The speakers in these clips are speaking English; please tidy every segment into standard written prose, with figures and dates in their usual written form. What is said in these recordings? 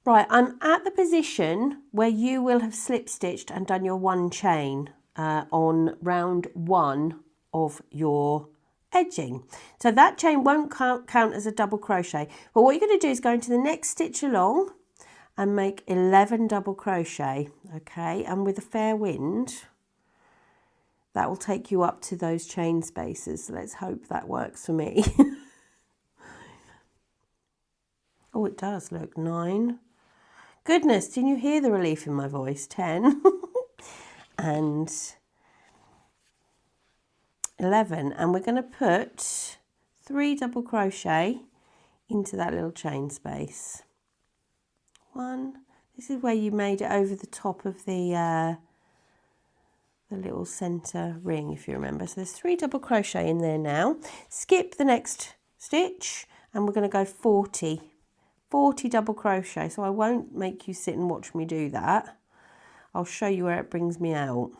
Right, I'm at the position where you will have slip stitched and done your one chain on round 1 of your edging. So that chain won't count as a double crochet, but what you're going to do is go into the next stitch along and make 11 double crochet, okay, and with a fair wind that will take you up to those chain spaces. So let's hope that works for me. Oh, it does, look, 9. Goodness, didn't you hear the relief in my voice? 10 and 11, and we're going to put 3 double crochet into that little chain space. 1. This is where you made it over the top of the little center ring, if you remember. So there's 3 double crochet in there now. Skip the next stitch, and we're going to go 40 double crochet. So I won't make you sit and watch me do that. I'll show you where it brings me out.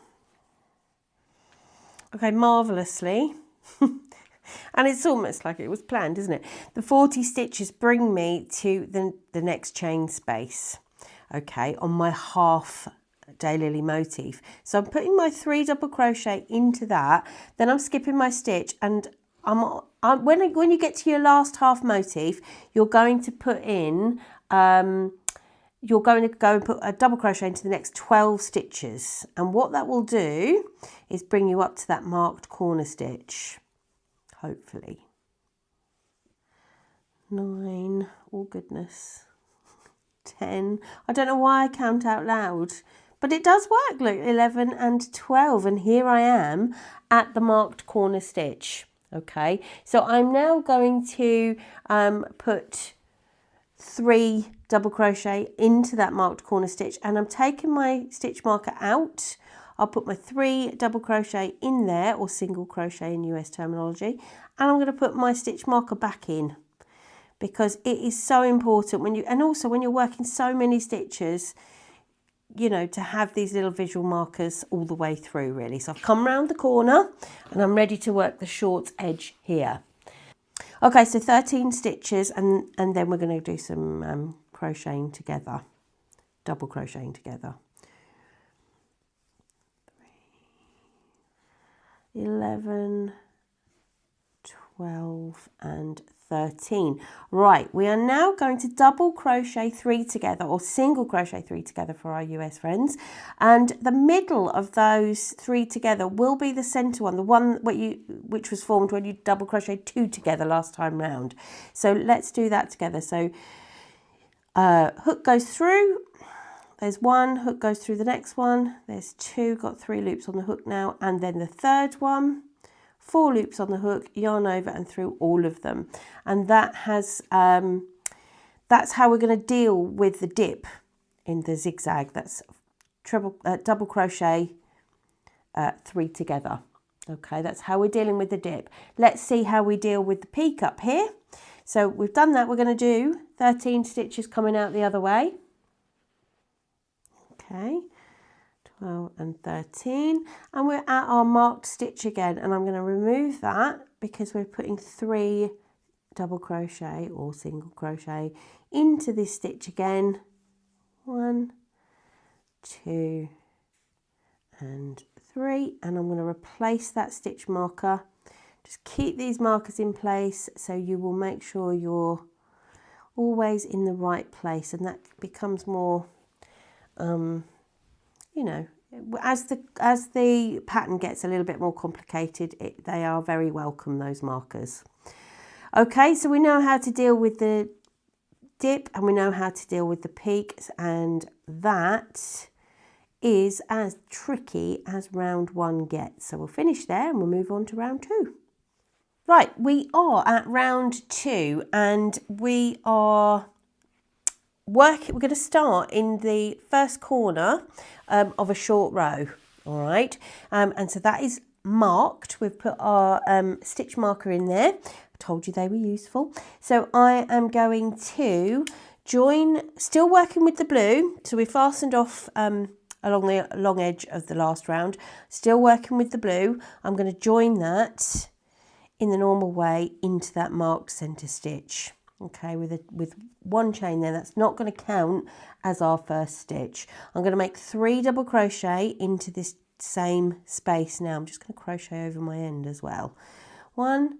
Okay, marvellously. And it's almost like it was planned, isn't it? The 40 stitches bring me to the next chain space, okay, on my half daylily motif. So I'm putting my 3 double crochet into that, then I'm skipping my stitch, and when you get to your last half motif, you're going to put in, you're going to go and put a double crochet into the next 12 stitches. And what that will do is bring you up to that marked corner stitch, hopefully. 9, oh goodness, 10. I don't know why I count out loud, but it does work. Look, 11 and 12, and here I am at the marked corner stitch. Okay, so I'm now going to put 3 double crochet into that marked corner stitch, and I'm taking my stitch marker out. I'll put my 3 double crochet in there, or single crochet in US terminology, and I'm going to put my stitch marker back in, because it is so important when you, and also when you're working so many stitches, you know, to have these little visual markers all the way through, really. So I've come round the corner and I'm ready to work the short edge here. Okay, so 13 stitches, and then we're going to do some crocheting together, double crocheting together. 11, 12 and 13. Right, we are now going to double crochet 3 together, or single crochet 3 together for our US friends, and the middle of those 3 together will be the center one, the one which was formed when you double crochet 2 together last time round. So let's do that together. So hook goes through, there's 1, hook goes through the next one, there's 2, got 3 loops on the hook now, and then the third one, 4 loops on the hook, yarn over and through all of them. And that has that's how we're going to deal with the dip in the zigzag. That's double crochet 3 together. Okay, that's how we're dealing with the dip. Let's see how we deal with the peak up here. So we've done that. We're going to do 13 stitches coming out the other way. Okay, 12 and 13, and we're at our marked stitch again, and I'm going to remove that because we're putting 3 double crochet or single crochet into this stitch again. 1, 2 and 3, and I'm going to replace that stitch marker. Just keep these markers in place so you will make sure you're always in the right place, and that becomes more you know, as the pattern gets a little bit more complicated, they are very welcome, those markers. Okay, so we know how to deal with the dip and we know how to deal with the peak, and that is as tricky as round 1 gets. So we'll finish there and we'll move on to round 2. Right, we are at round 2, and we are we're going to start in the first corner of a short row. All right, and so that is marked. We've put our stitch marker in there. I told you they were useful. So I am going to join, still working with the blue, so we fastened off along the long edge of the last round, still working with the blue. I'm going to join that in the normal way into that marked center stitch. okay, with one chain there. That's not going to count as our first stitch. I'm going to make 3 double crochet into this same space now. I'm just going to crochet over my end as well. 1,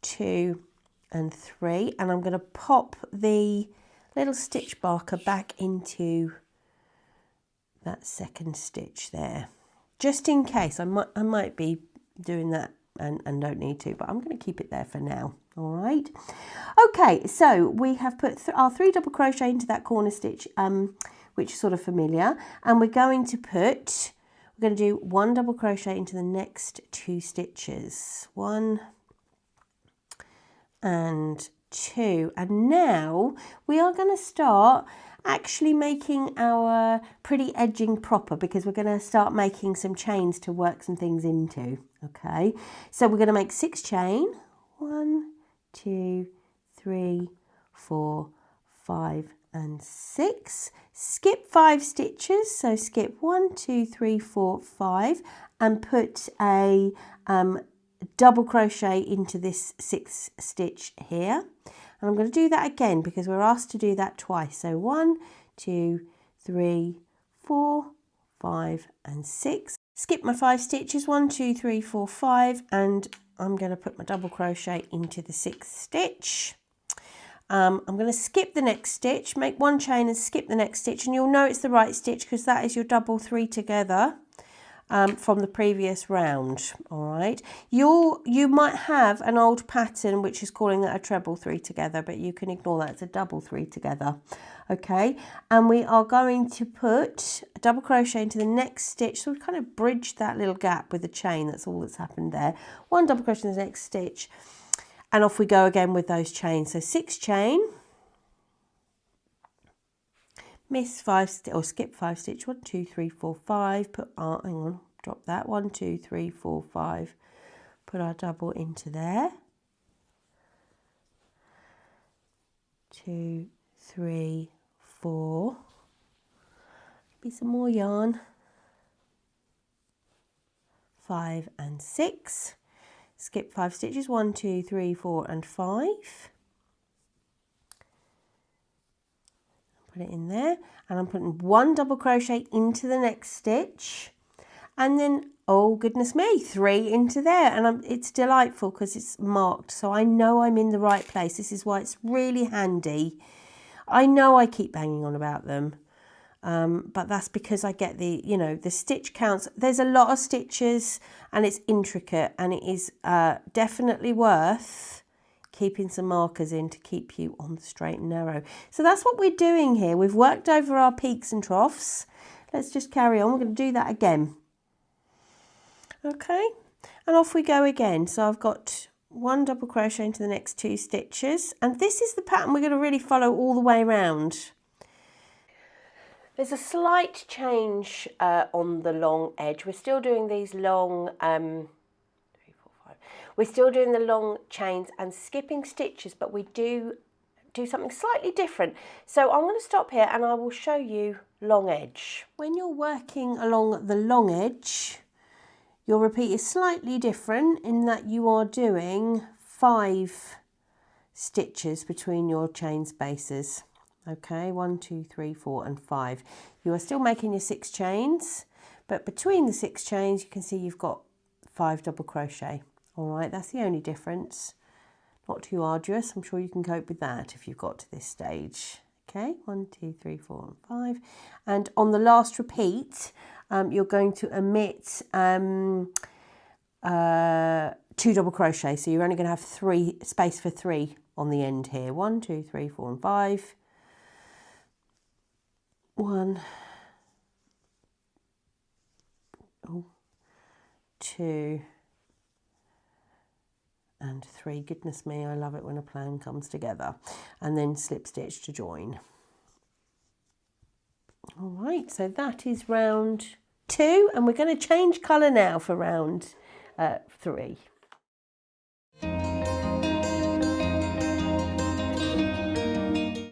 2 and 3, and I'm going to pop the little stitch marker back into that second stitch there, just in case. I might be doing that and don't need to, but I'm going to keep it there for now. All right, okay, so we have put our 3 double crochet into that corner stitch, which is sort of familiar, and we're going to do 1 double crochet into the next 2 stitches, 1 and 2, and now we are going to start actually making our pretty edging proper, because we're going to start making some chains to work some things into. Okay, so we're going to make 6 chain, 1, 2, 3, 4, 5 and 6, skip 5 stitches, so skip 1, 2, 3, 4, 5 and put a double crochet into this 6th stitch here, and I'm going to do that again because we're asked to do that twice. So 1, 2, 3, 4, 5 and 6, skip my 5 stitches, 1, 2, 3, 4, 5, and I'm going to put my double crochet into the 6th stitch. I'm going to skip the next stitch, make 1 chain and skip the next stitch, and you'll know it's the right stitch because that is your double 3 together from the previous round. All right, you might have an old pattern which is calling that a treble 3 together, but you can ignore that. It's a double 3 together. Okay, and we are going to put a double crochet into the next stitch, so we kind of bridge that little gap with the chain. That's all that's happened there. 1 double crochet in the next stitch, and off we go again with those chains. So 6 chain, miss 5 or skip 5 stitch, 1, 2, 3, 4, 5, put our, hang on, drop that, 1, 2, 3, 4, 5, put our double into there, 2, 3, 4, be some more yarn, 5 and 6, skip 5 stitches, 1, 2, 3, 4 and 5, put it in there, and I'm putting 1 double crochet into the next stitch, and then, oh goodness me, 3 into there, and it's delightful because it's marked, so I know I'm in the right place. This is why it's really handy. I know I keep banging on about them, but that's because I get the, you know, the stitch counts. There's a lot of stitches and it's intricate, and it is definitely worth keeping some markers in to keep you on the straight and narrow. So that's what we're doing here. We've worked over our peaks and troughs. Let's just carry on. We're going to do that again. Okay, and off we go again. So I've got 1 double crochet into the next 2 stitches, and this is the pattern we're going to really follow all the way around. There's a slight change on the long edge. We're still doing these long 3, 4, 5. We're still doing the long chains and skipping stitches, but we do something slightly different. So I'm going to stop here and I will show you long edge. When you're working along the long edge, your repeat is slightly different in that you are doing 5 stitches between your chain spaces. Okay, 1, 2, 3, 4 and 5. You are still making your 6 chains, but between the 6 chains you can see you've got 5 double crochet. All right, that's the only difference. Not too arduous. I'm sure you can cope with that if you've got to this stage. Okay, 1, 2, 3, 4 and 5. And on the last repeat, you're going to omit 2 double crochet, so you're only going to have space for 3 on the end here. 1, 2, 3, 4 and 5. 1, 2 and 3. Goodness me, I love it when a plan comes together. And then slip stitch to join. All right, so that is round 2, and we're going to change colour now for round 3.